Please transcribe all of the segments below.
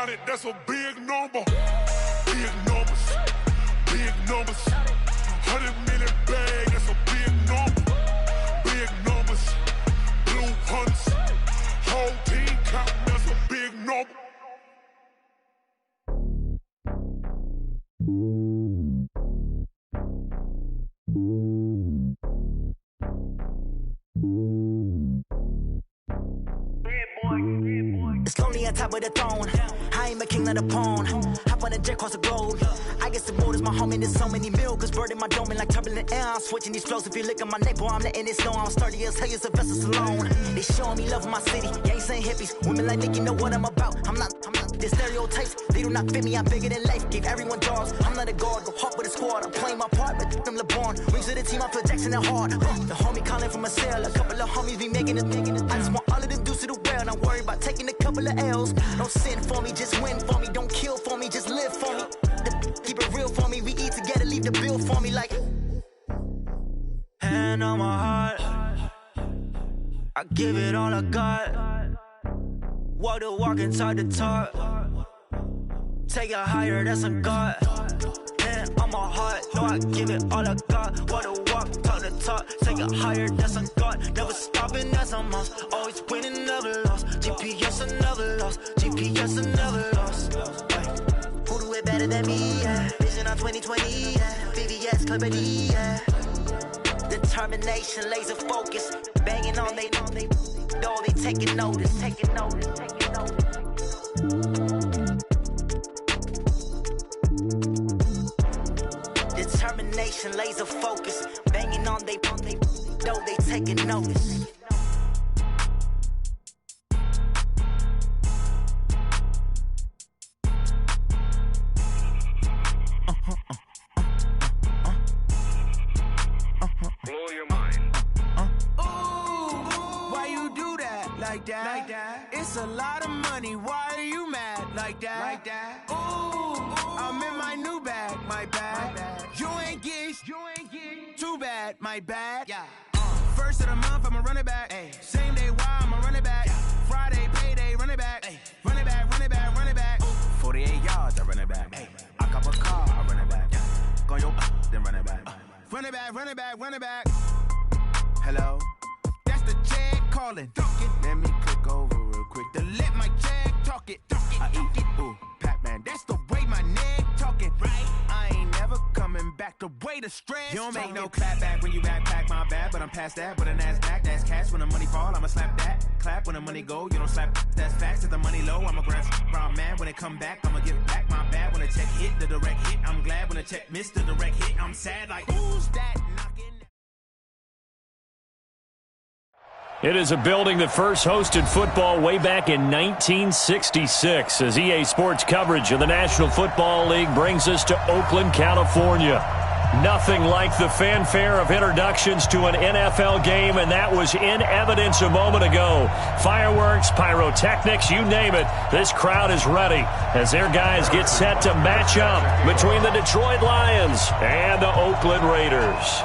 it, that's a big number. Big numbers, big numbers. 100 million bag, that's a big number. Big numbers, blue hunts. Whole team counting, that's a big number. It's lonely on top of the throne. I ain't a king of the pawn. Hop on a jet across the globe. I guess the road is my home and there's so many miracles burning my dome like turbulent air. I'm switching these flows. If you look at my neck, boy, I'm letting it snow. I'm sturdy as hell, as a vessel alone. They showing me love in my city. Gang saying hippies. Women like Nick, you know what I'm about. I'm not. The stereotypes, they do not fit me. I'm bigger than life. Gave everyone jobs. I'm not a guard. Go hard with a squad. I'm playing my part, but them LeBron. Rings to the team, I feel Jackson and hard. The homie calling from a cell. A couple of homies be making it. I just want all of them dudes to the well. Not worry about taking a couple of L's. Don't sin for me, just win for me. Don't kill for me, just live for me. Keep it real for me. We eat together, leave the bill for me like. Hand on my heart, I give it all I got. Walk the walk inside the talk. Take it higher, that's a God. Hand on my heart, no, I give it all I got. Walk the walk, talk the talk. Take it higher, that's a God. Never stopping, that's a must. Always winning, never lost. GPS, I never lost. GPS, I never lost. Who do it better than me? Yeah. Vision on 2020, yeah. VVS, Clarity, yeah. Determination, laser focus. Banging on they door, they taking notice, taking notice, taking notice. Determination, laser focus. Banging on they door, they taking notice. Blow your mind. Why you do that? Like that? Like that? It's a lot of money. Why are you mad? Like that? Like that? Ooh, I'm in my new bag. My bad. You ain't get. Too bad. My bad. Yeah. First of the month, I'ma run it back. Ay. Same day, why I'ma run it back. Yeah. Friday, payday, run it back. Ay. Run it back, run it back, run it back. Ooh. 48 yards, I run it back. Ay. I cop a car, I run it back. Yeah. Go your then run it back. Run it back, run it back, run it back. Hello? That's the jag calling. Let me click over real quick to let my jag talk it. I eat it. Ooh, Pac-Man, that's the way my neck talking. Right? I ain't never coming back the way the stress. You don't make no clap back when you backpack, my bad, but I'm past that. But a NASDAQ, that's cash. When the money fall, I'ma slap that. Clap when the money go, you don't slap. That's facts. If the money low, I'ma grab brown man. When it come back, I'ma give back my bad. When the check hit, the direct hit. I'm glad when the check missed the direct hit. I'm sad like, who's that knocking? It is a building that first hosted football way back in 1966 as EA Sports coverage of the National Football League brings us to Oakland, California. Nothing like the fanfare of introductions to an NFL game, and that was in evidence a moment ago. Fireworks, pyrotechnics, you name it. This crowd is ready as their guys get set to match up between the Detroit Lions and the Oakland Raiders.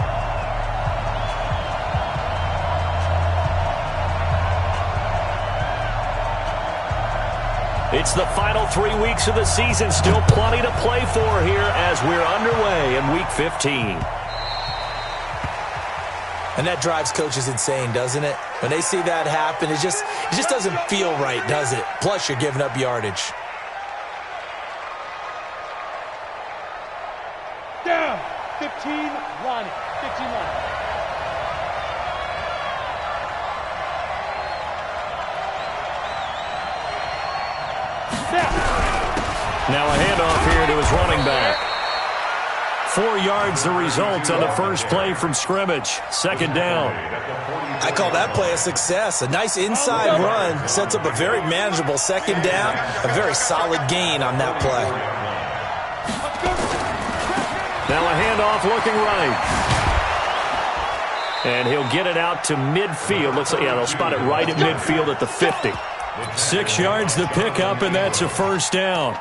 It's the final 3 weeks of the season. Still plenty to play for here as we're underway in Week 15. And that drives coaches insane, doesn't it? When they see that happen, it just doesn't feel right, does it? Plus, you're giving up yardage. Down. 15-1. 15-1. Now a handoff here to his running back. 4 yards the result on the first play from scrimmage. Second down. I call that play a success. A nice inside run sets up a very manageable second down. A very solid gain on that play. Now a handoff looking right. And he'll get it out to midfield. Looks like, yeah, they'll spot it right at midfield at the 50. 6 yards the pickup, and that's a first down.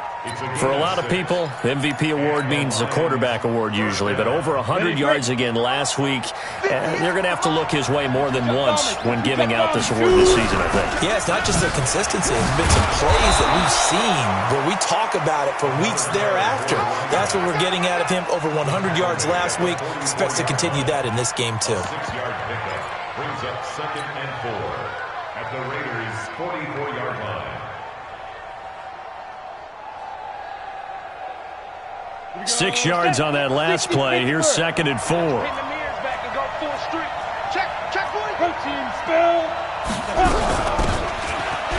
For a lot of people, MVP award means a quarterback award usually, but over 100 yards again last week, they're going to have to look his way more than once when giving out this award this season, I think. Yeah, it's not just the consistency. There's been some plays that we've seen where we talk about it for weeks thereafter. That's what we're getting out of him. Over 100 yards last week. Expects to continue that in this game, too. 6-yard pickup brings up 2nd and 4 at the Raiders' 44-yard line. 6 yards on that last play. Here's 2nd and 4.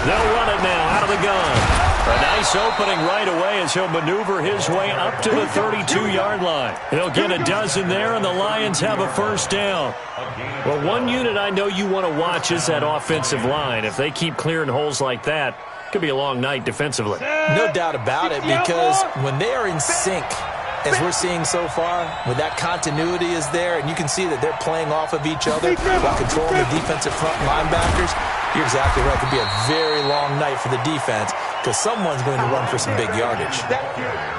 They'll run it now out of the gun. A nice opening right away as he'll maneuver his way up to the 32-yard line. He'll get a dozen there, and the Lions have a first down. Well, one unit I know you want to watch is that offensive line. If they keep clearing holes like that, it could be a long night defensively. No doubt about it, because when they are in sync, as we're seeing so far, when that continuity is there, and you can see that they're playing off of each other while controlling the defensive front linebackers, you're exactly right. It could be a very long night for the defense because someone's going to run for some big yardage.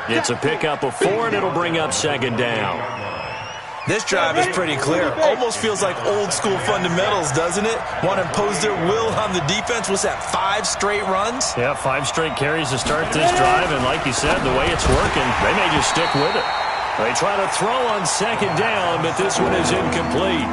It's a pickup of 4, and it'll bring up 2nd down. This drive is pretty clear. Almost feels like old-school fundamentals, doesn't it? Want to impose their will on the defense. What's that, 5 straight runs? Yeah, 5 straight carries to start this drive, and like you said, the way it's working, they may just stick with it. They try to throw on 2nd down, but this one is incomplete.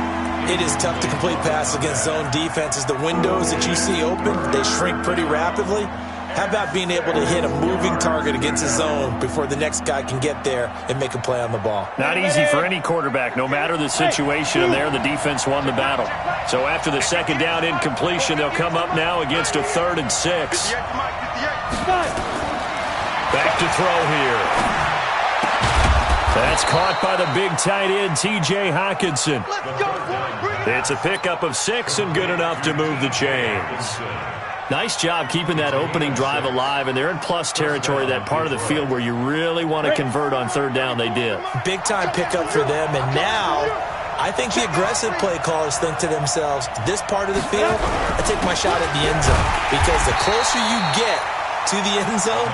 It is tough to complete passes against zone defenses. The windows that you see open, they shrink pretty rapidly. How about being able to hit a moving target against a zone before the next guy can get there and make a play on the ball? Not easy for any quarterback. No matter the situation there, the defense won the battle. So after the 2nd down incompletion, they'll come up now against a 3rd and 6. Back to throw here. That's caught by the big tight end, T.J. Hockenson. It's a pickup of 6 and good enough to move the chains. Nice job keeping that opening drive alive, and they're in plus territory, that part of the field where you really want to convert on 3rd down. They did. Big-time pickup for them, and now I think the aggressive play callers think to themselves, this part of the field, I take my shot at the end zone, because the closer you get to the end zone,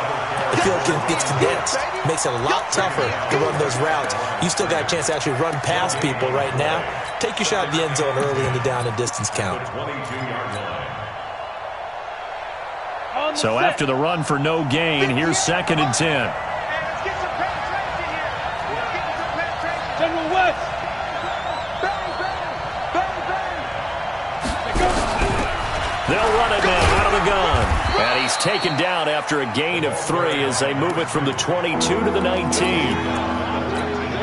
the field gets condensed. Makes it a lot tougher to run those routes. You still got a chance to actually run past people right now. Take your shot at the end zone early in the down and distance count. So after the run for no gain, here's 2nd and 10. They'll run it now out of the gun. And he's taken down after a gain of 3 as they move it from the 22 to the 19.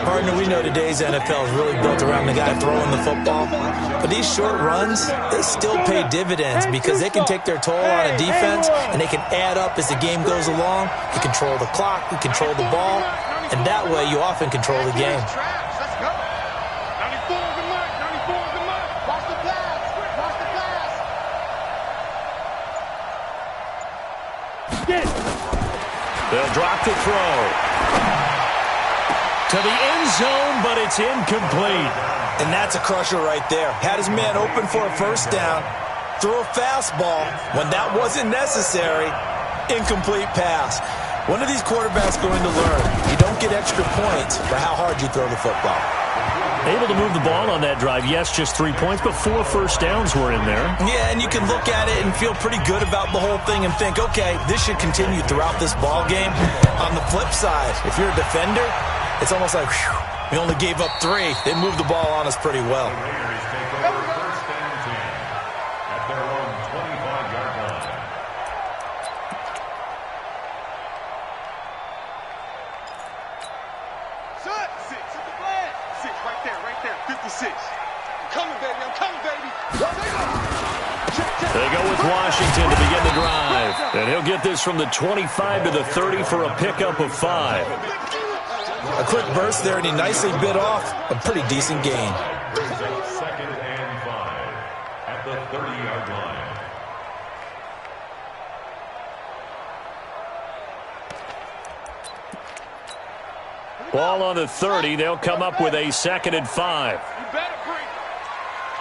Partner, we know today's NFL is really built around the guy throwing the football. But these short runs, they still pay dividends because they can take their toll on a defense and they can add up as the game goes along. You control the clock, you control the ball, and that way you often control the game. They'll drop the throw. To the end zone, but it's incomplete. And that's a crusher right there. Had his man open for a first down, threw a fastball when that wasn't necessary, incomplete pass. One of these quarterbacks going to learn, you don't get extra points for how hard you throw the football. Able to move the ball on that drive. Yes, just 3 points, but 4 first downs were in there. Yeah, and you can look at it and feel pretty good about the whole thing and think, okay, this should continue throughout this ball game. On the flip side, if you're a defender, it's almost like, whew, we only gave up 3. They moved the ball on us pretty well. They go with Washington to begin the drive. And he'll get this from the 25 to the 30 for a pickup of 5. A quick burst there, and he nicely bit off a pretty decent gain. 2nd and 5 at the 30-yard line. Ball on the 30. They'll come up with a 2nd and 5. You better bring.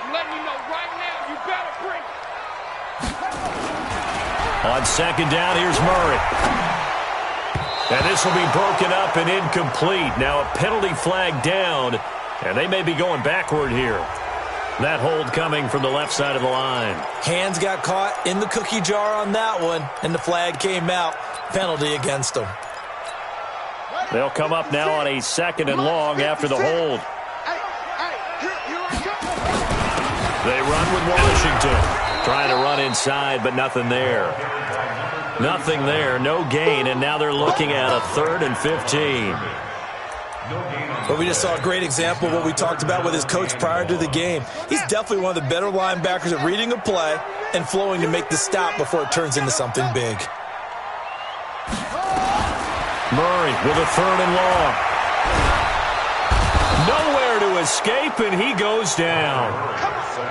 I'm letting you know right now, you better bring. On 2nd down, here's Murray. And this will be broken up and incomplete. Now a penalty flag down, and they may be going backward here. That hold coming from the left side of the line. Hands got caught in the cookie jar on that one, and the flag came out. Penalty against them. They'll come up now on a 2nd and long after the hold. They run with Washington. Trying to run inside, but nothing there. Nothing there, no gain, and now they're looking at a 3rd and 15. But we just saw a great example of what we talked about with his coach prior to the game. He's definitely one of the better linebackers at reading a play and flowing to make the stop before it turns into something big. Murray with a 3rd and long. Nowhere to escape, and he goes down.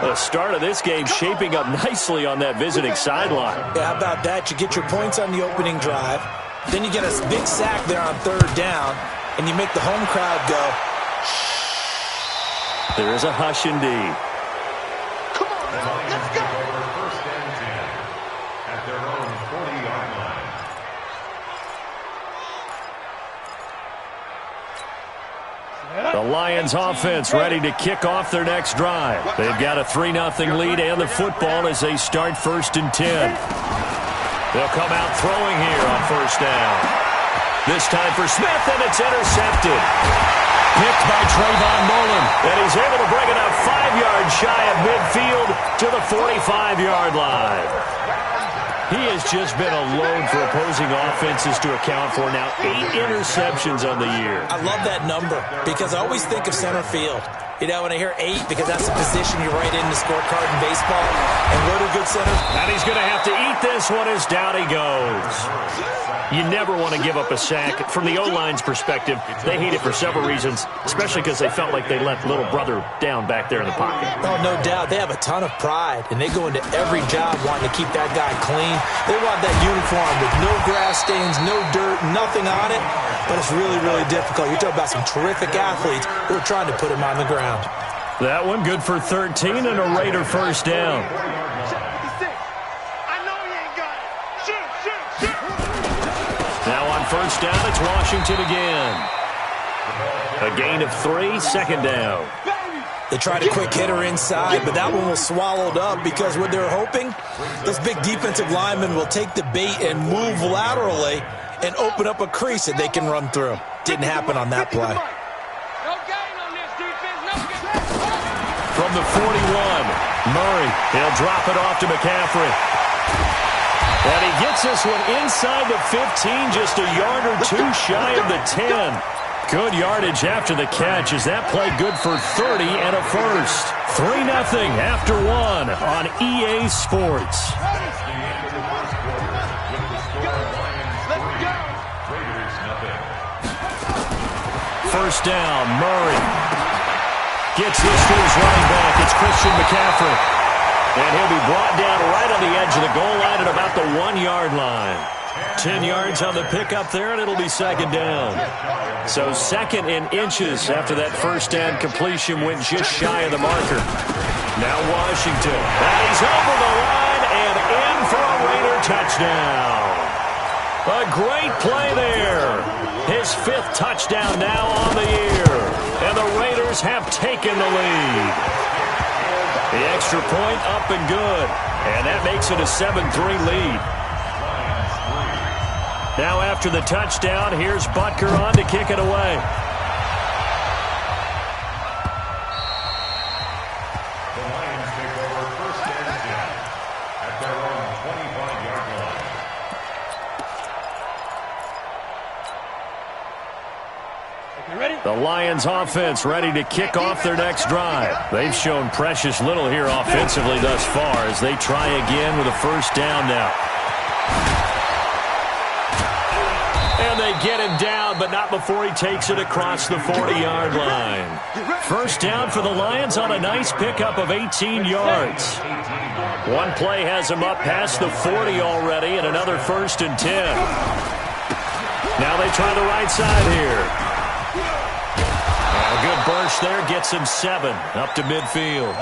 The start of this game shaping up nicely on that visiting sideline. Yeah, how about that? You get your points on the opening drive. Then you get a big sack there on 3rd down, and you make the home crowd go, shh. There is a hush indeed. Come on, let's go. First and 10 at their own 40-yard line. The Lions offense ready to kick off their next drive. They've got a 3-0 lead and the football as they start 1st and 10. They'll come out throwing here on 1st down. This time for Smith, and it's intercepted. Picked by Trayvon Mullen, and he's able to bring it up 5 yards shy of midfield to the 45-yard line. He has just been a load for opposing offenses to account for now. 8 interceptions on the year. I love that number because I always think of center field. You know, when I hear 8, because that's the position you write in the scorecard in baseball. And what are good centers? And he's going to have to eat this one as down he goes. You never want to give up a sack. From the O-line's perspective, they hate it for several reasons, especially because they felt like they let little brother down back there in the pocket. Oh, no doubt. They have a ton of pride, and they go into every job wanting to keep that guy clean. They want that uniform with no grass stains, no dirt, nothing on it. But it's really, really difficult. You're talking about some terrific athletes who are trying to put him on the ground. That one good for 13 and a Raider 1st down. Now on 1st down, it's Washington again. A gain of 3, 2nd down. They tried a quick hitter inside, but that one was swallowed up because what they're hoping, those big defensive linemen will take the bait and move laterally and open up a crease that they can run through. Didn't happen on that play. From the 41, Murray, he'll drop it off to McCaffrey. And he gets this one inside the 15, just a yard or 2 shy of the 10. Good yardage after the catch. Is that play good for 30 and a 1st? 3-0 after 1 on EA Sports. 1st down, Murray gets this to his running back. It's Christian McCaffrey. And he'll be brought down right on the edge of the goal line at about the 1-yard line. 10 yards on the pickup there, and it'll be 2nd down. So 2nd in inches after that 1st down completion went just shy of the marker. Now Washington. And he's over the line and in for a Raider touchdown. A great play there. His 5th touchdown now on the year. And the Raiders have taken the lead. The extra point up and good. And that makes it a 7-3 lead. Now after the touchdown, here's Butker on to kick it away. The Lions take over 1st and 10 at their own 25-yard line. The Lions offense ready to kick off their next drive. They've shown precious little here offensively thus far as they try again with a 1st down now. And they get him down, but not before he takes it across the 40-yard line. 1st down for the Lions on a nice pickup of 18 yards. One play has him up past the 40 already, and another 1st and 10. Now they try the right side here. A good burst there gets him 7 up to midfield.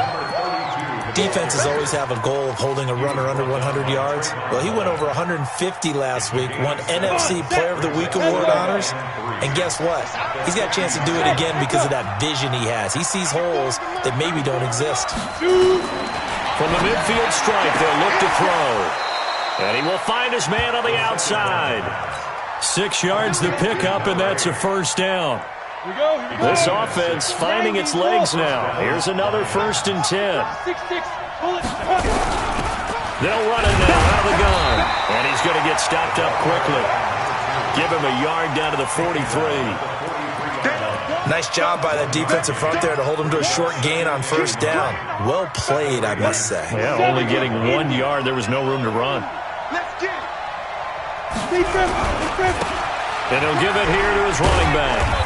defenses always have a goal of holding a runner under 100 yards. Well, he went over 150 last week, won NFC Player of the Week award honors. And guess what? He's got a chance to do it again because of that vision he has. He sees holes that maybe don't exist. From the midfield stripe, they'll look to throw. And he will find his man on the outside. 6 yards the pickup, and that's a first down. This offense finding its legs now. Here's another 1st and 10. They'll run it now out of the gun. And he's going to get stopped up quickly. Give him a yard down to the 43. Nice job by that defensive front there to hold him to a short gain on 1st down. Well played, I must say. Yeah, only getting 1 yard. There was no room to run. And he'll give it here to his running back.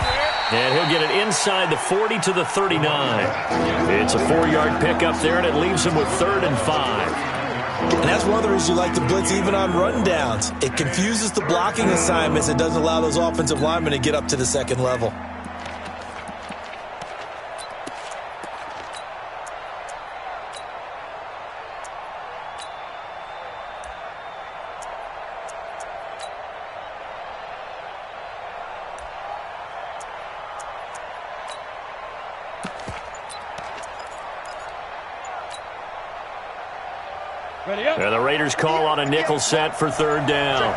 And he'll get it inside the 40 to the 39. It's a 4-yard pickup there, and it leaves him with 3rd and 5. And that's one of the reasons you like to blitz even on rundowns. It confuses the blocking assignments. It doesn't allow those offensive linemen to get up to the 2nd level. And the Raiders call on a nickel set for 3rd down.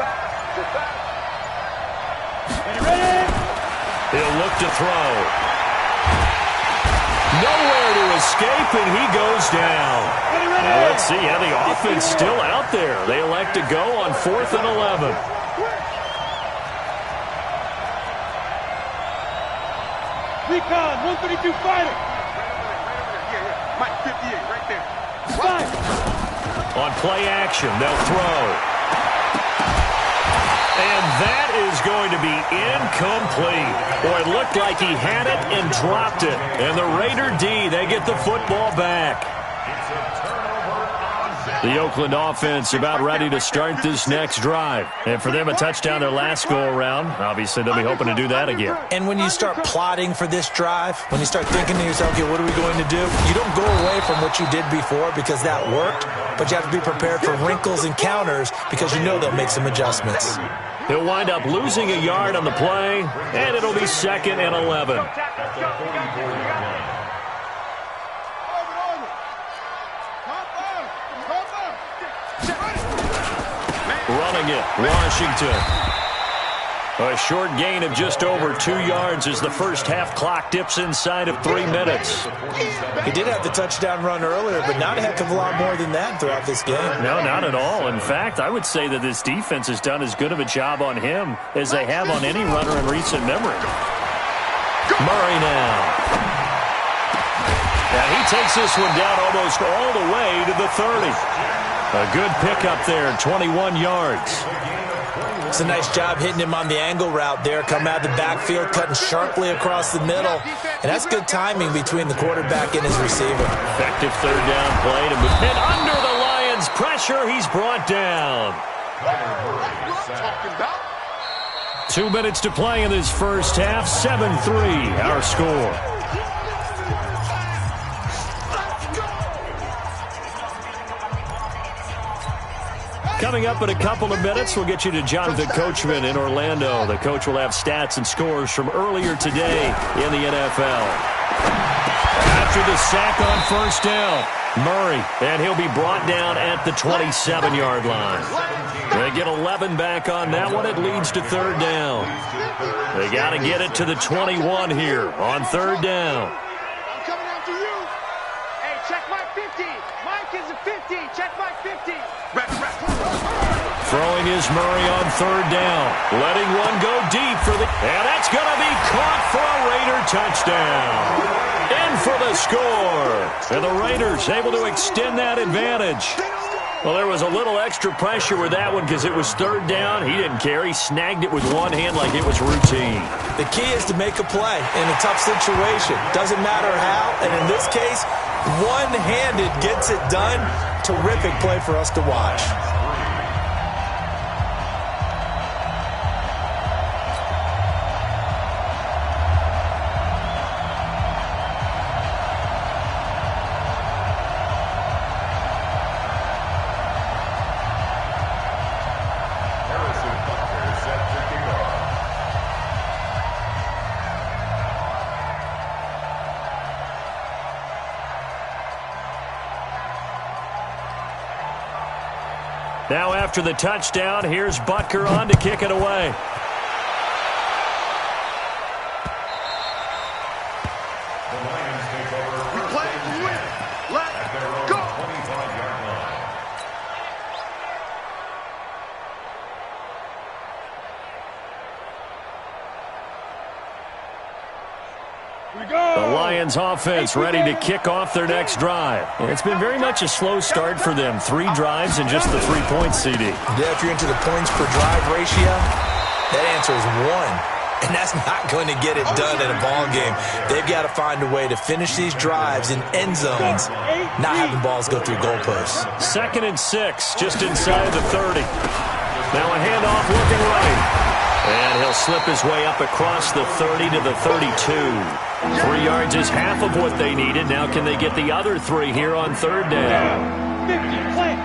He'll look to throw. Nowhere to escape, and he goes down. Now let's see how the offense still out there. They elect to go on 4th and 11. Recon, 132 fighter. Mike 58, right there. Fire. On play action, they'll throw. And that is going to be incomplete. Boy, it looked like he had it and dropped it. And the Raider D, they get the football back. The Oakland offense about ready to start this next drive. And for them, a touchdown their last go-around. Obviously, they'll be hoping to do that again. And when you start plotting for this drive, when you start thinking to yourself, okay, what are we going to do? You don't go away from what you did before because that worked, but you have to be prepared for wrinkles and counters because you know they'll make some adjustments. He'll wind up losing a yard on the play, and it'll be 2nd and 11. Running it, Washington. A short gain of just over 2 yards as the first half clock dips inside of 3 minutes. He did have the touchdown run earlier, but not a heck of a lot more than that throughout this game. No, not at all. In fact, I would say that this defense has done as good of a job on him as they have on any runner in recent memory. Murray now. And he takes this one down almost all the way to the 30. A good pickup there, 21 yards. It's a nice job hitting him on the angle route there. Come out of the backfield, cutting sharply across the middle. And that's good timing between the quarterback and his receiver. Effective 3rd down play to move. And under the Lions' pressure, he's brought down. 2 minutes to play in this first half. 7-3, our score. Coming up in a couple of minutes, we'll get you to Jonathan Coachman in Orlando. The coach will have stats and scores from earlier today in the NFL. After the sack on 1st down, Murray, and he'll be brought down at the 27-yard line. They get 11 back on that one. It leads to 3rd down. They got to get it to the 21 here on 3rd down. I'm coming after you. Hey, check my 50. Mike is a 50. Check my 50. Throwing is Murray on 3rd down. Letting one go deep for the... And that's going to be caught for a Raider touchdown. In for the score. And the Raiders able to extend that advantage. Well, there was a little extra pressure with that one because it was 3rd down. He didn't care. He snagged it with one hand like it was routine. The key is to make a play in a tough situation. Doesn't matter how. And in this case, one-handed gets it done. Terrific play for us to watch. after the touchdown. Here's Butker on to kick it away. The Lions offense ready to kick off their next drive. It's been very much a slow start for them. 3 drives and just the 3 points, CD. Yeah, if you're into the points per drive ratio, that answer is 1. And that's not going to get it done in a ball game. They've got to find a way to finish these drives in end zones, not having balls go through goalposts. 2nd and 6, just inside the 30. Now a handoff looking right. And he'll slip his way up across the 30 to the 32. 3 yards is half of what they needed. Now can they get the other 3 here on 3rd down? 50, play.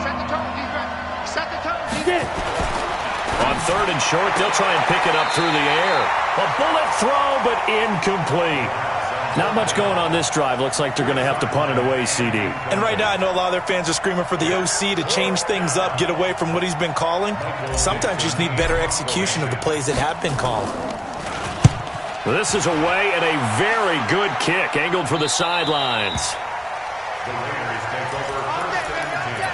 Set the tone, defense. Set the tone, defense. On 3rd and short, they'll try and pick it up through the air. A bullet throw, but incomplete. Not much going on this drive. Looks like they're going to have to punt it away, CD. And right now, I know a lot of their fans are screaming for the OC to change things up, get away from what he's been calling. Sometimes you just need better execution of the plays that have been called. This is away and a very good kick, angled for the sidelines. The Raiders take over 1st and 10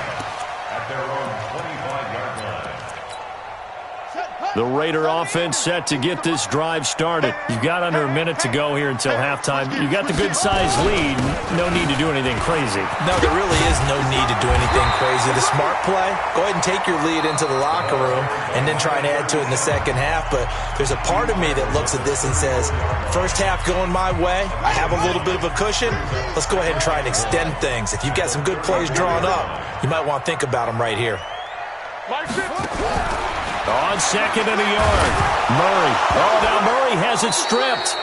at their own 25-yard line. The Raider offense set to get this drive started. You've got under a minute to go here until halftime. You've got the good-sized lead. No need to do anything crazy. No, there really is no need to do anything crazy. The smart play, go ahead and take your lead into the locker room and then try and add to it in the second half. But there's a part of me that looks at this and says, first half going my way, I have a little bit of a cushion. Let's go ahead and try and extend things. If you've got some good plays drawn up, you might want to think about them right here. On 2nd and a yard. Murray. Oh, now Murray has it stripped.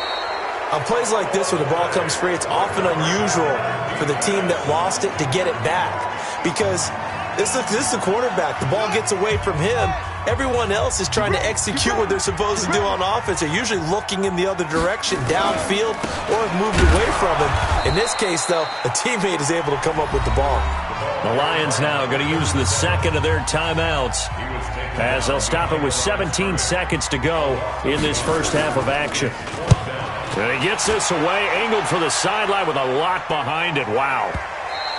On plays like this where the ball comes free, it's often unusual for the team that lost it to get it back. Because this is the quarterback. The ball gets away from him. Everyone else is trying to execute what they're supposed to do on offense. They're usually looking in the other direction, downfield, or have moved away from him. In this case, though, a teammate is able to come up with the ball. The Lions now going to use the 2nd of their timeouts as they'll stop it with 17 seconds to go in this first half of action. And he gets this away, angled for the sideline with a lot behind it. Wow.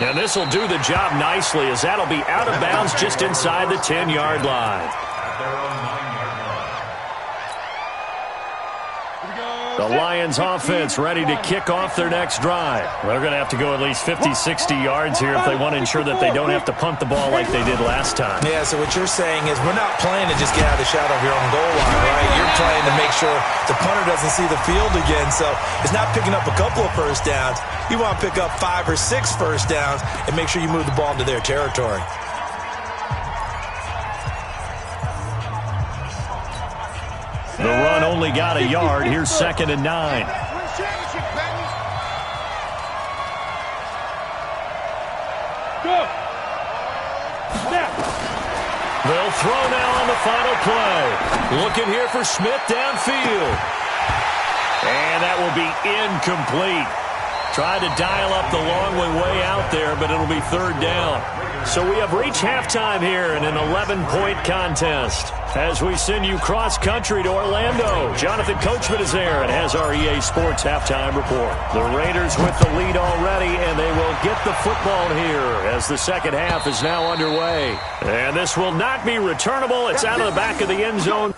And this will do the job nicely as that'll be out of bounds just inside the 10-yard line. The Lions offense ready to kick off their next drive. They're going to have to go at least 50, 60 yards here if they want to ensure that they don't have to punt the ball like they did last time. Yeah, so what you're saying is we're not playing to just get out of the shadow of your own goal line, right? You're playing to make sure the punter doesn't see the field again. So it's not picking up a couple of first downs. You want to pick up 5 or 6 first downs and make sure you move the ball into their territory. The run only got a yard. Here's 2nd and 9. They'll throw now on the final play. Looking here for Smith downfield. And that will be incomplete. Tried to dial up the long way out there, but it'll be 3rd down. So we have reached halftime here in an 11-point contest. As we send you cross-country to Orlando, Jonathan Coachman is there and has our EA Sports halftime report. The Raiders with the lead already, and they will get the football here as the second half is now underway. And this will not be returnable. It's out of the back of the end zone.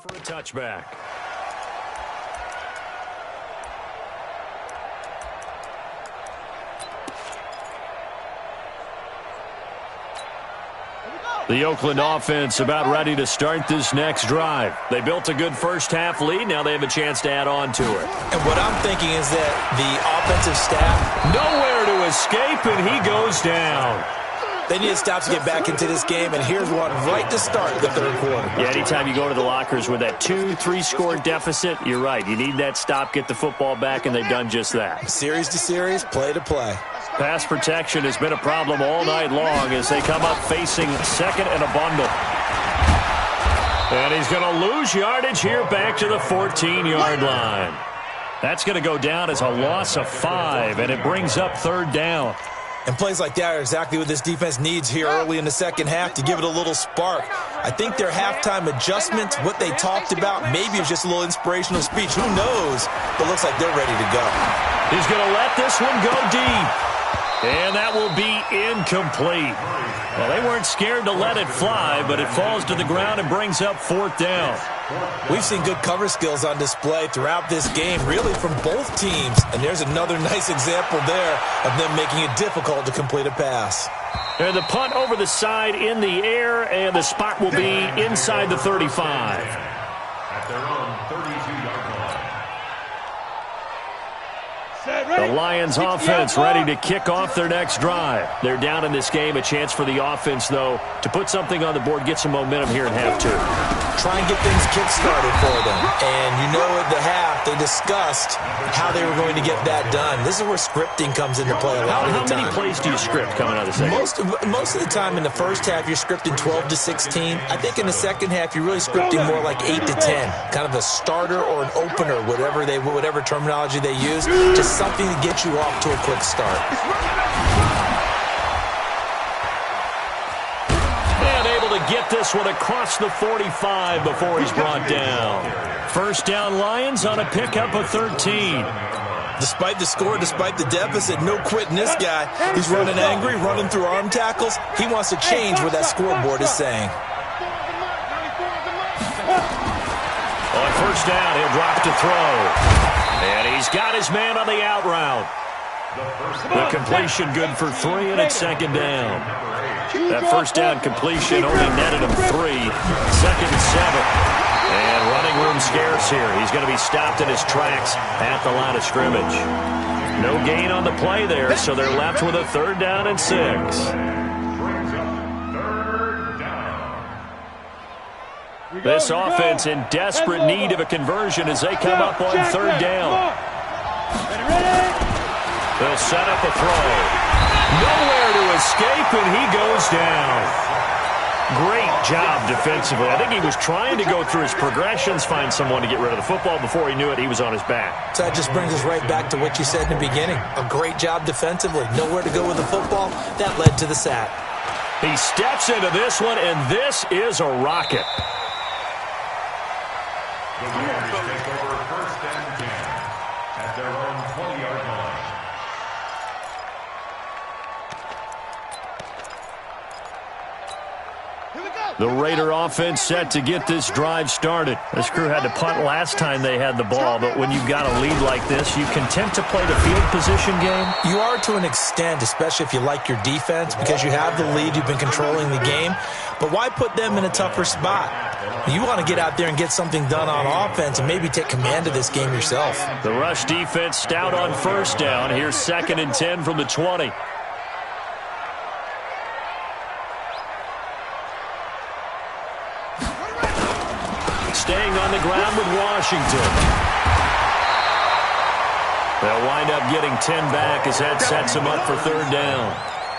For a touchback. The Oakland offense about ready to start this next drive. They built a good first-half lead. Now they have a chance to add on to it. And what I'm thinking is that the offensive staff, nowhere to escape, and he goes down. They need to stop to get back into this game, and here's one right to start the third quarter. Yeah, anytime you go to the lockers with that 2-3 deficit, you're right. You need that stop, get the football back, and they've done just that. Series to series, play to play. Pass protection has been a problem all night long as they come up facing second and a bundle. And he's going to lose yardage here back to the 14-yard line. That's going to go down as a loss of 5, and it brings up third down. And plays like that are exactly what this defense needs here early in the second half to give it a little spark. I think their halftime adjustments, what they talked about, maybe it was just a little inspirational speech. Who knows? But looks like they're ready to go. He's going to let this one go deep. And that will be incomplete. Well, they weren't scared to let it fly, but it falls to the ground and brings up fourth down. We've seen good cover skills on display throughout this game, really from both teams. And there's another nice example there of them making it difficult to complete a pass. And the punt over the side in the air, and the spot will be inside the 35. At their own 32-yard line. The Lions offense ready to kick off their next drive. They're down in this game. A chance for the offense, though, to put something on the board, get some momentum here in half two. Try and get things kick-started for them. And you know at the half, they discussed how they were going to get that done. This is where scripting comes into play a lot of the time. How many plays do you script coming out of the second? Most of the time in the first half, you're scripting 12 to 16. I think in the second half, you're really scripting more like 8 to 10. Kind of a starter or an opener, whatever terminology they use. Just something to get you off to a quick start. And able to get this one across the 45 before he's brought down. First down Lions on a pickup of 13. Despite the score, despite the deficit, no quitting this guy. He's running angry, running through arm tackles. He wants to change what that scoreboard is saying. On first down, he'll drop to throw. And he's got his man on the out route. The completion good for 3, and it's second down. That first down completion only netted him 3. Second and 7. And running room scarce here. He's going to be stopped in his tracks at the line of scrimmage. No gain on the play there, so they're left with a third down and 6. This offense in desperate need of a conversion as they come up on third down. They'll set up a throw. Nowhere to escape, and he goes down. Great job defensively. I think he was trying to go through his progressions, find someone to get rid of the football. Before he knew it, he was on his back. So that just brings us right back to what you said in the beginning. A great job defensively. Nowhere to go with the football. That led to the sack. He steps into this one, and this is a rocket. The Warriors take over first and 10 at their own 20-yard line. The Raider offense set to get this drive started. This crew had to punt last time they had the ball, but when you've got a lead like this, you content to play the field position game? You are to an extent, especially if you like your defense, because you have the lead, you've been controlling the game. But why put them in a tougher spot? You want to get out there and get something done on offense and maybe take command of this game yourself. The rush defense stout on first down. Here's second and 10 from the 20. Staying on the ground with Washington. They'll wind up getting 10 back as that sets them up for third down.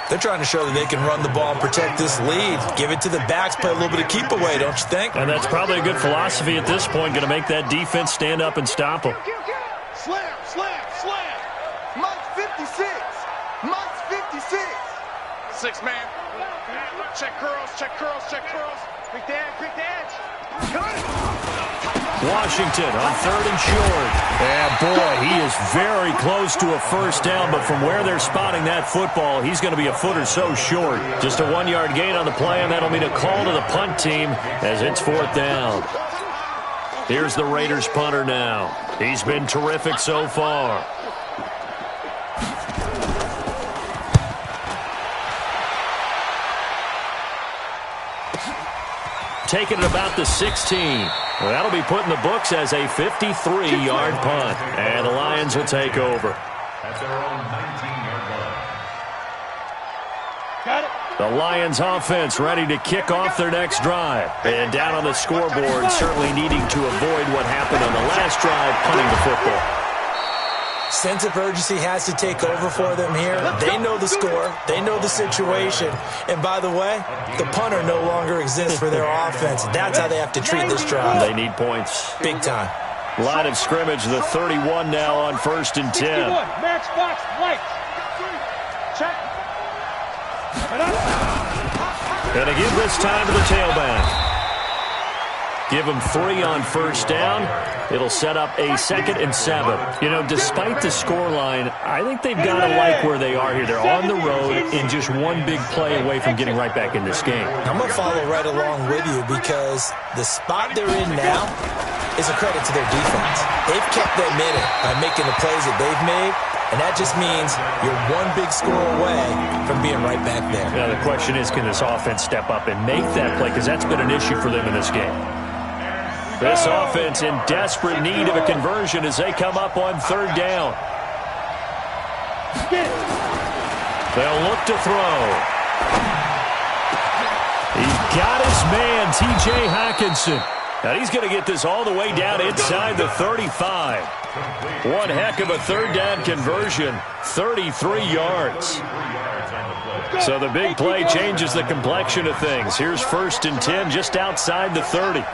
They're trying to show that they can run the ball and protect this lead. Give it to the backs, play a little bit of keep away, don't you think? And that's probably a good philosophy at this point, going to make that defense stand up and stop them. Slam, slam, slam. Mike's 56. Mike's 56. 6 man. Check curls, check curls, check curls. Quick the edge, quick the edge. Washington on third and short. And boy, he is very close to a first down, but from where they're spotting that football, he's going to be a foot or so short. Just a 1-yard gain on the play, and that'll mean a call to the punt team as it's fourth down. Here's the Raiders punter now. He's been terrific so far. Taking it about the 16. Well, that'll be put in the books as a 53-yard punt. And the Lions will take over. That's their own 19-yard line. Got it. The Lions offense ready to kick off their next drive. And down on the scoreboard, certainly needing to avoid what happened on the last drive, punting the football. Sense of urgency has to take over for them here. They know the score. They know the situation. And by the way, the punter no longer exists for their offense. That's how they have to treat this drive. They need points. Big time. Line of scrimmage, the 31 now on 1st and 10. Match box, lights. Check. And again this time to the tailback. Give them 3 on 1st down. It'll set up a 2nd and 7. You know, despite the scoreline, I think they've got to like where they are here. They're on the road and just one big play away from getting right back in this game. I'm going to follow right along with you because the spot they're in now is a credit to their defense. They've kept them in it by making the plays that they've made, and that just means you're one big score away from being right back there. Now, the question is, can this offense step up and make that play? Because that's been an issue for them in this game. This offense in desperate need of a conversion as they come up on 3rd down. They'll look to throw. He's got his man, T.J. Hockenson. Now he's going to get this all the way down inside the 35. One heck of a 3rd down conversion, 33 yards. So the big play changes the complexion of things. Here's 1st and 10 just outside the 30.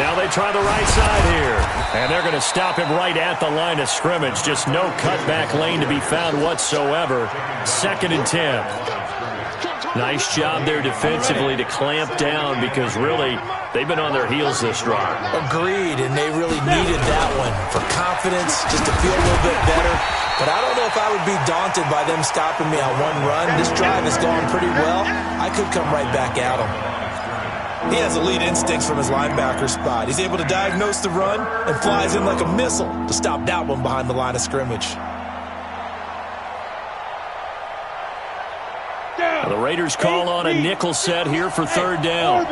Now they try the right side here. And they're going to stop him right at the line of scrimmage. Just no cutback lane to be found whatsoever. 2nd and 10. Nice job there defensively to clamp down because really they've been on their heels this drive. Agreed, and they really needed that one for confidence, just to feel a little bit better. But I don't know if I would be daunted by them stopping me on one run. This drive has gone pretty well. I could come right back at him. He has elite instincts from his linebacker spot. He's able to diagnose the run and flies in like a missile to stop that one behind the line of scrimmage. The Raiders call on a nickel set here for 3rd down.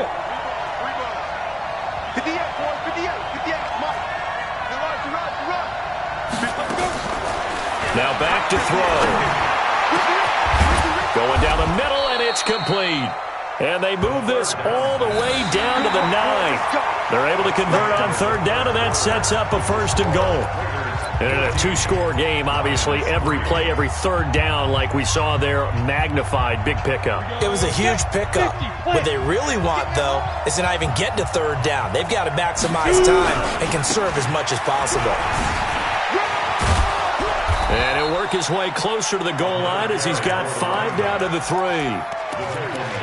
Now back to throw. Going down the middle, and it's complete. And they move this all the way down to the 9. They're able to convert on 3rd down, and that sets up a 1st and goal. And in a 2-score game, obviously, every play, every 3rd down, like we saw there, magnified, big pickup. It was a huge pickup. What they really want, though, is to not even get to 3rd down. They've got to maximize time and conserve as much as possible. And he'll work his way closer to the goal line as he's got 5 down to the 3.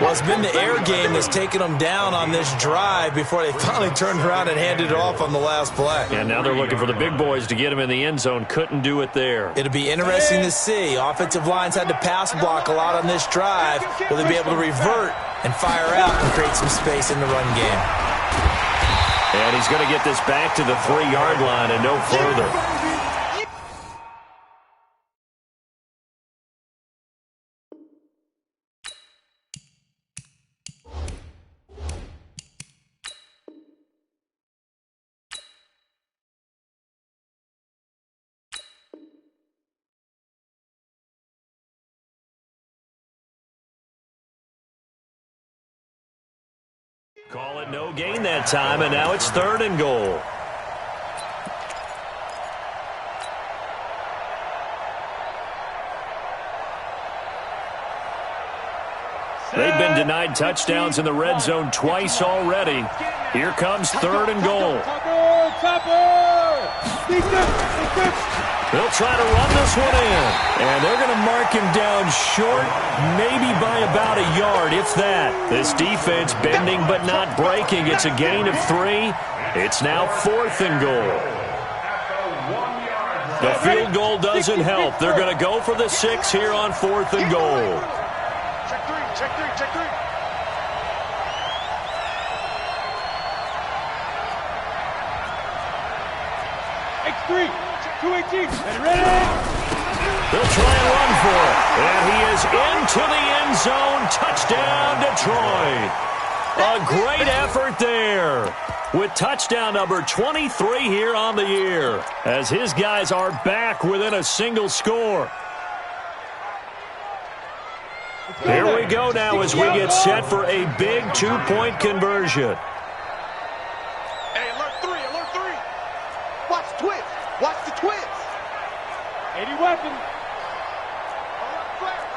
Well, it's been the air game that's taken them down on this drive before they finally turned around and handed it off on the last play. And now they're looking for the big boys to get him in the end zone. Couldn't do it there. It'll be interesting to see. Offensive lines had to pass block a lot on this drive. Will they be able to revert and fire out and create some space in the run game? And he's going to get this back to the 3-yard line and no further. Call it no gain that time, and now it's 3rd and goal. They've been denied touchdowns in the red zone twice already. Here comes 3rd and goal. They'll try to run this one in. And they're going to mark him down short, maybe by about a yard, if that. This defense bending but not breaking. It's a gain of 3. It's now 4th and goal. The field goal doesn't help. They're going to go for the 6 here on 4th and goal. Check 3. X3, 218. Ready? They'll try and run for it. And he is into the end zone. Touchdown, Detroit. A great effort there with touchdown number 23 here on the year as his guys are back within a single score. Here we go now as we get set for a big two-point conversion. Hey, alert 3, alert 3. Watch twist. Watch the twist. 80 weapon.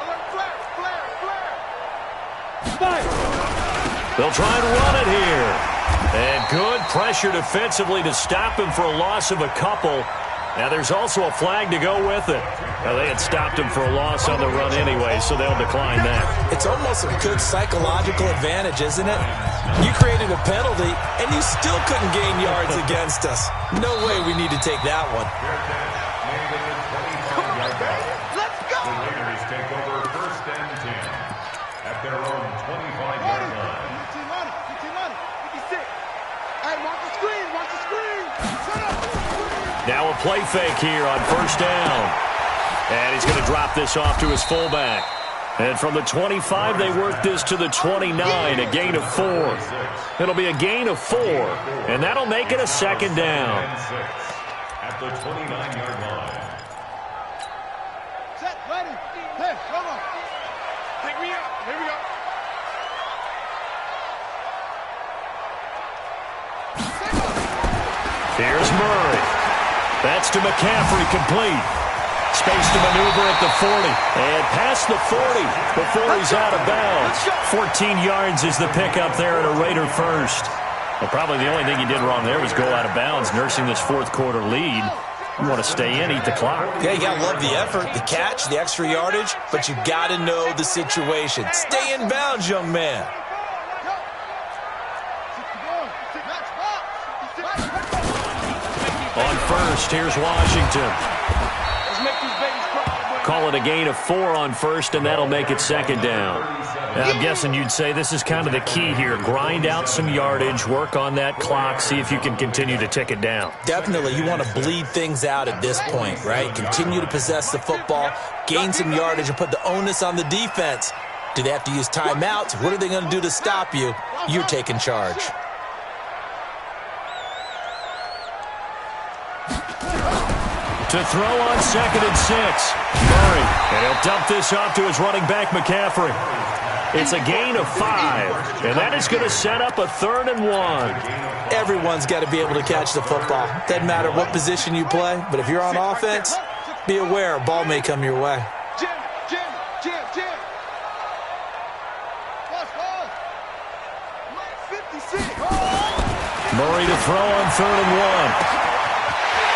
Alert flare, flare. Fire. They'll try and run it here. And good pressure defensively to stop him for a loss of a couple. Now there's also a flag to go with it. Now, they had stopped him for a loss on the run anyway, so they'll decline that. It's almost a good psychological advantage, isn't it? You created a penalty, and you still couldn't gain yards against us. No way we need to take that one. Let's go. The Raiders take over 1st and 10 at their own 25-yard line. 56. Hey, mark the screen. Watch the screen. Shut up. Now a play fake here on 1st down. And he's going to drop this off to his fullback. And from the 25, they work this to the 29, a gain of 4. It'll be a gain of 4, and that'll make it a 2nd down. At the 29-yard line. Set, ready. Hey, come on. Pick me up. Here we go. Here's Murray. That's to McCaffrey, complete. Space to maneuver at the 40. And past the 40 before he's out of bounds. 14 yards is the pickup there at a Raider first. Well, probably the only thing he did wrong there was go out of bounds, nursing this fourth-quarter lead. You want to stay in, eat the clock. Yeah, you got to love the effort, the catch, the extra yardage, but you got to know the situation. Stay in bounds, young man. On 1st, here's Washington. Call it a gain of 4 on 1st, and that'll make it 2nd down. And I'm guessing you'd say this is kind of the key here. Grind out some yardage, work on that clock, see if you can continue to tick it down. Definitely, you want to bleed things out at this point, right? Continue to possess the football, gain some yardage, and put the onus on the defense. Do they have to use timeouts? What are they going to do to stop you? You're taking charge. To throw on 2nd and 6. Murray, and he'll dump this off to his running back, McCaffrey. It's a gain of 5, and that is going to set up a 3rd and 1. Everyone's got to be able to catch the football. Doesn't matter what position you play, but if you're on offense, be aware a ball may come your way. Jim. Pause. 56. Murray to throw on 3rd and 1.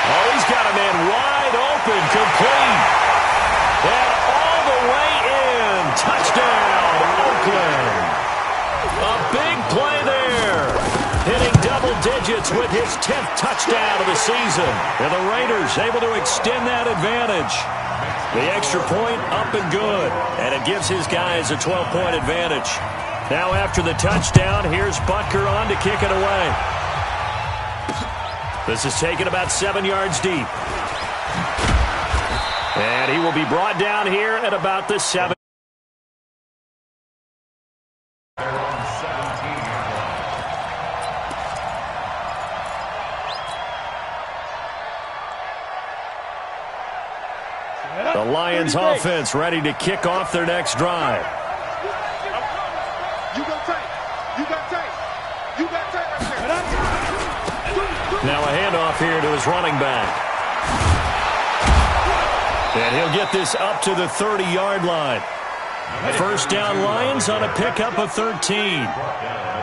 Oh, he's got a man wide open, complete. And all the way in. Touchdown, Oakland. A big play there. Hitting double digits with his 10th touchdown of the season. And the Raiders able to extend that advantage. The extra point up and good. And it gives his guys a 12-point advantage. Now after the touchdown, here's Butker on to kick it away. This is taken about 7 yards deep. And he will be brought down here at about the 7. The Lions offense ready to kick off their next drive. You got tight. Now a handoff here to his running back. And he'll get this up to the 30-yard line. 1st down Lions on a pickup of 13.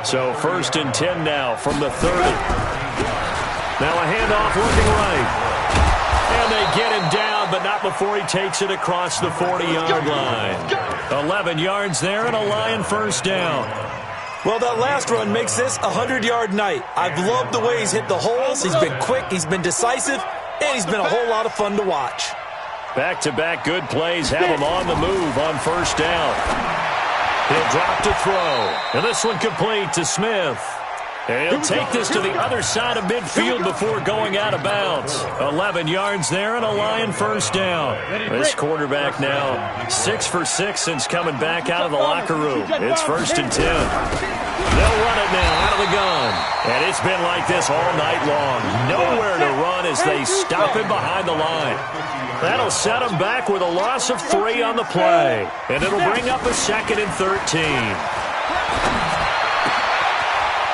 So 1st and 10 now from the 30. Now a handoff looking right. And they get him down, but not before he takes it across the 40-yard line. 11 yards there and a Lion 1st down. Well, that last run makes this a 100-yard night. I've loved the way he's hit the holes. He's been quick, he's been decisive, and he's been a whole lot of fun to watch. Back-to-back good plays have him on the move on 1st down. He'll drop to throw. And this one complete to Smith. And he'll take this to the other side of midfield before going out of bounds. 11 yards there and a Lion first down. This quarterback now 6 for 6 since coming back out of the locker room. It's 1st and 10. They'll run it now out of the gun. And it's been like this all night long. Nowhere to run as they stop him behind the line. That'll set him back with a loss of 3 on the play. And it'll bring up a 2nd and 13.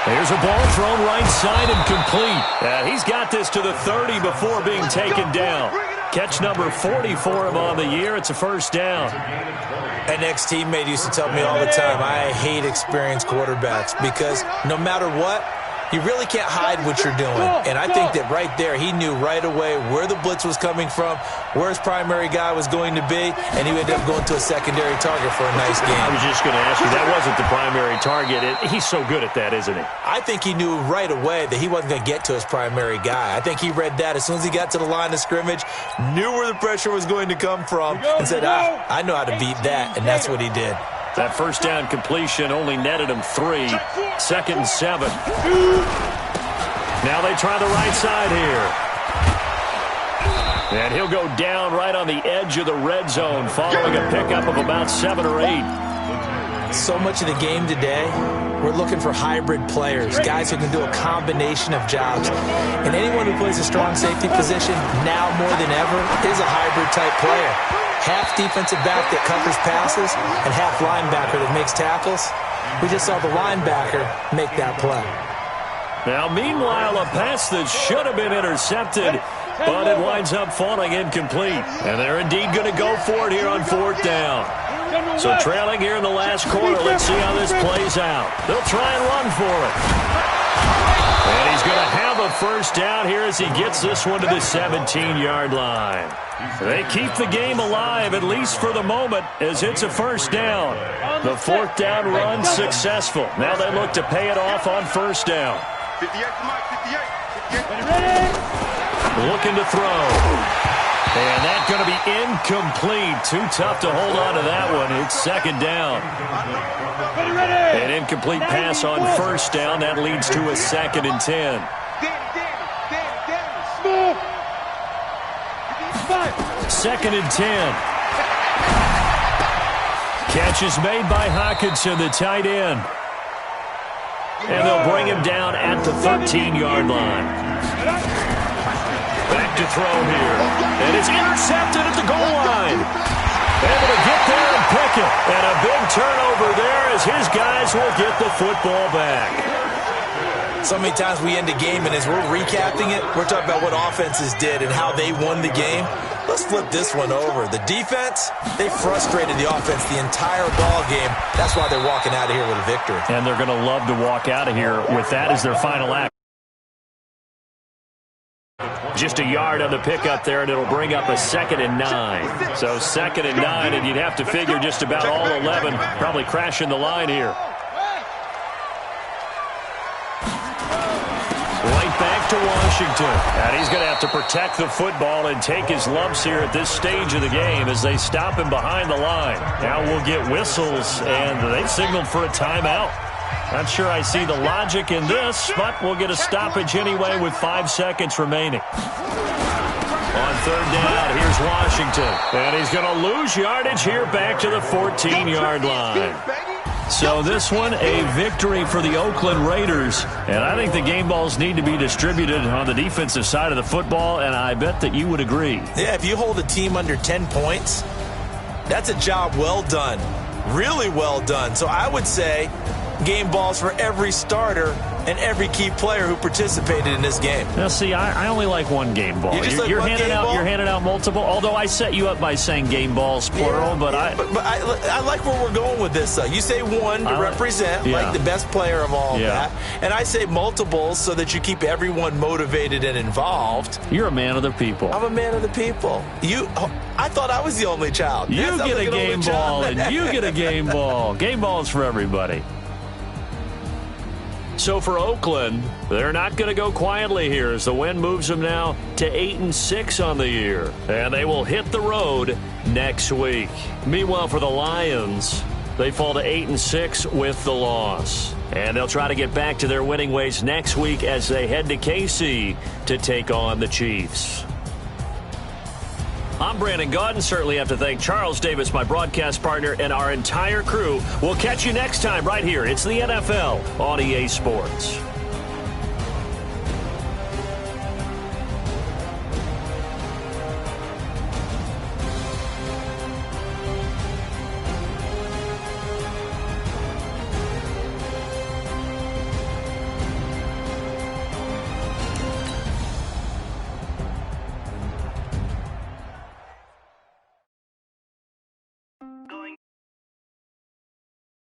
Here's a ball thrown right side and complete. And he's got this to the 30 before being taken down. Catch number 40 for him on the year. It's a first down. An ex-teammate used to tell me all the time, I hate experienced quarterbacks because no matter what, you really can't hide what you're doing. And I think that right there, he knew right away where the blitz was coming from, where his primary guy was going to be, and he ended up going to a secondary target for a nice game. I was just going to ask you, that wasn't the primary target. He's so good at that, isn't he? I think he knew right away that he wasn't going to get to his primary guy. I think he read that as soon as he got to the line of scrimmage, knew where the pressure was going to come from, and said, I know how to beat that, and that's what he did. That first down completion only netted him 3. 2nd and 7. Now they try the right side here. And he'll go down right on the edge of the red zone following a pickup of about 7 or 8. So much of the game today, we're looking for hybrid players, guys who can do a combination of jobs. And anyone who plays a strong safety position now more than ever is a hybrid-type player. Half defensive back that covers passes and half linebacker that makes tackles. We just saw the linebacker make that play. Now, meanwhile, a pass that should have been intercepted, but it winds up falling incomplete. And they're indeed going to go for it here on 4th down. So trailing here in the last quarter, let's see how this plays out. They'll try and run for it. And he's going to have a first down here as he gets this one to the 17-yard line. They keep the game alive, at least for the moment, as it's a first down. The 4th down run successful. Now they look to pay it off on first down. 58, Looking to throw. And that's going to be incomplete. Too tough to hold on to that one. It's 2nd down. An incomplete pass on first down. That leads to a 2nd and 10. 2nd and 10. Catch is made by Hawkinson, the tight end. And they'll bring him down at the 13-yard line. Back to throw here. And it's intercepted at the goal line. Able to get there and pick it. And a big turnover there as his guys will get the football back. So many times we end a game, and as we're recapping it, we're talking about what offenses did and how they won the game. Let's flip this one over. The defense, they frustrated the offense the entire ball game. That's why they're walking out of here with a victory. And they're going to love to walk out of here with that as their final act. Just a yard on the pickup there, and it'll bring up a 2nd and 9. So 2nd and 9, and you'd have to figure just about all 11 probably crashing the line here. Right back to Washington. And he's going to have to protect the football and take his lumps here at this stage of the game as they stop him behind the line. Now we'll get whistles, and they've signaled for a timeout. Not sure I see the logic in this, but we'll get a stoppage anyway with 5 seconds remaining. On 3rd down, here's Washington. And he's going to lose yardage here back to the 14-yard line. So this one, a victory for the Oakland Raiders. And I think the game balls need to be distributed on the defensive side of the football, and I bet that you would agree. Yeah, if you hold a team under 10 points, that's a job well done. Really well done. So I would say game balls for every starter and every key player who participated in this game. Now, see, I only like one game ball. You're handing out multiple, although I set you up by saying game balls, plural, but I like where we're going with this, though. You say one to represent, like the best player of all that, and I say multiples so that you keep everyone motivated and involved. You're a man of the people. I'm a man of the people. I thought I was the only child. You get a game ball, and you get a game ball. Game balls for everybody. So for Oakland, they're not going to go quietly here as the win moves them now to 8-6 on the year. And they will hit the road next week. Meanwhile, for the Lions, they fall to 8-6 with the loss. And they'll try to get back to their winning ways next week as they head to KC to take on the Chiefs. I'm Brandon Gaudin. Certainly have to thank Charles Davis, my broadcast partner, and our entire crew. We'll catch you next time right here. It's the NFL on EA Sports.